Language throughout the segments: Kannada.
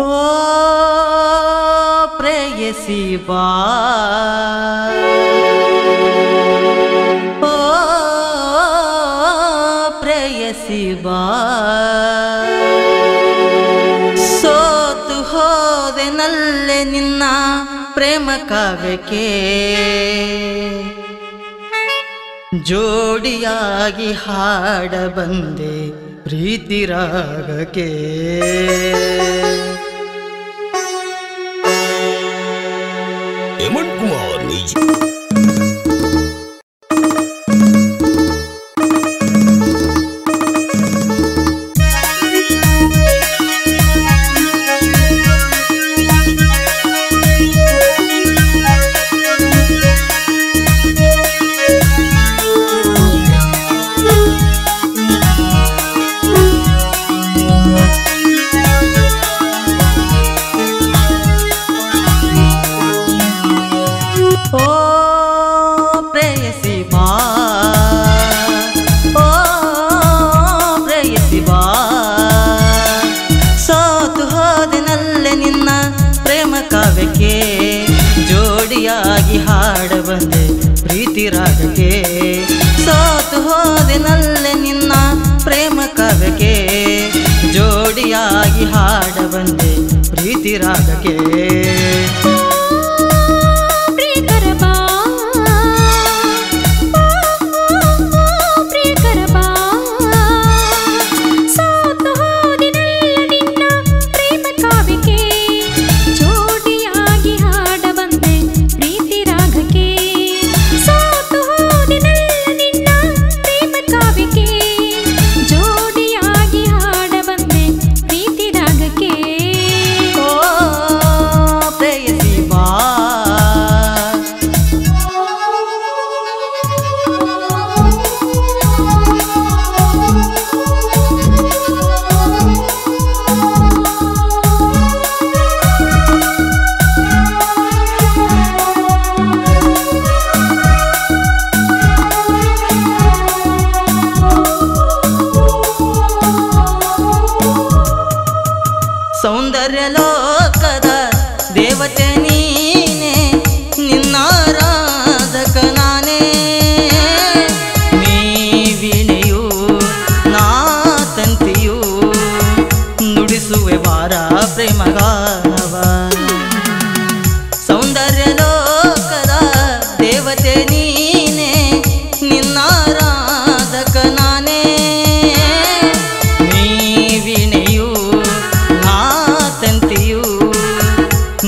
ಓ ಪ್ರೇಯಸಿ ಬಾ, ಓ ಪ್ರೇಯಸಿ ಬಾ, ಸೋತು ಹೋದೆನಲ್ಲೆ ನಿನ್ನ ಪ್ರೇಮ ಕಾವ್ಯಕ್ಕೆ, ಜೋಡಿಯಾಗಿ ಹಾಡ ಬಂದೆ ಪ್ರೀತಿ ರಾಗಕ್ಕೆ. ಹೇಮಂತ್ ಕುಮಾರ್ ನಿಜ ಜೋಡಿಯಾಗಿ ಹಾಡ ಬಂದೆ ಪ್ರೀತಿ ರಾಗಕ್ಕೆ, ಸೋತು ಹೋದೆನಲ್ಲೆ ನಿನ್ನ ಪ್ರೇಮ ಕಾವ್ಯಕ್ಕೆ, ಜೋಡಿಯಾಗಿ ಹಾಡ ಬಂದೆ ಪ್ರೀತಿ ರಾಗಕ್ಕೆ. ಸೌಂದರ್ಯ ಲೋಕದ ದೇವತೆ ನೀನೆ, ನಿನ್ನಾರಾಧಕ ನಾನೇ, ನೀ ವೀಣೆಯು ನಾ ತಂತಿಯು, ನುಡಿಸುವೆ ಬಾರ ಪ್ರೇಮಗಾನವ. ಸೌಂದರ್ಯ ಲೋಕದ ದೇವತೆ ನೀನೆ, ನಿನ್ನಾರಾಧಕ ನಾನೇ, ನೀ ವೀಣೆಯು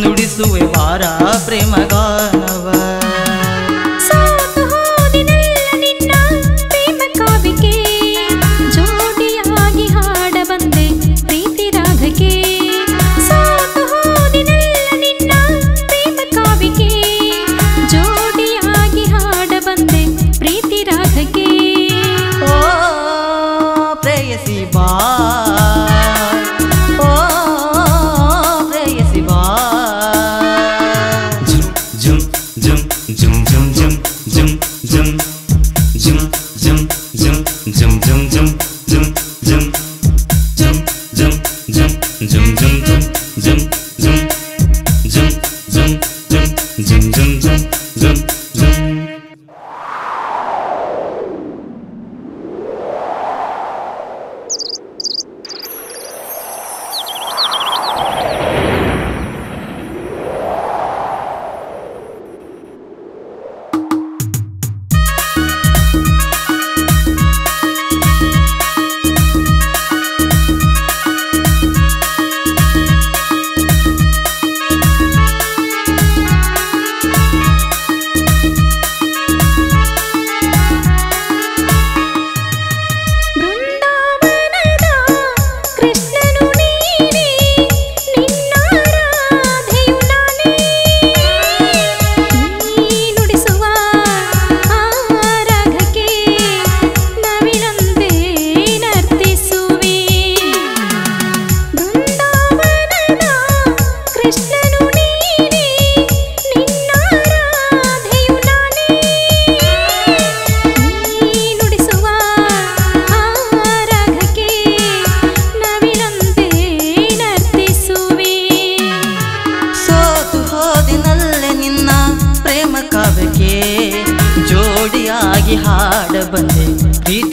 ನುಡಿಸುವೆ ಬಾರ ಪ್ರೇಮಗಾನವ. ಸೋತು ಹೋದೆನಲ್ಲ ನಿನ್ನ ಪ್ರೇಮ ಕಾವ್ಯಕ್ಕೆ, ಜೋಡಿಯಾಗಿ ಹಾಡ ಬಂದೆ ಪ್ರೀತಿ ರಾಗಕ್ಕೆ. ಸೋತು ಹೋದೆನಲ್ಲ ನಿನ್ನ ಪ್ರೇಮ ಕಾವ್ಯಕ್ಕೆ, ಜೋಡಿಯಾಗಿ ಹಾಡ ಬಂದೆ ಪ್ರೀತಿ ರಾಗಕ್ಕೆ. ಓ ಪ್ರೇಯಸಿ ಬಾ, ಓ ಪ್ರೇಯಸಿ ಬಾ.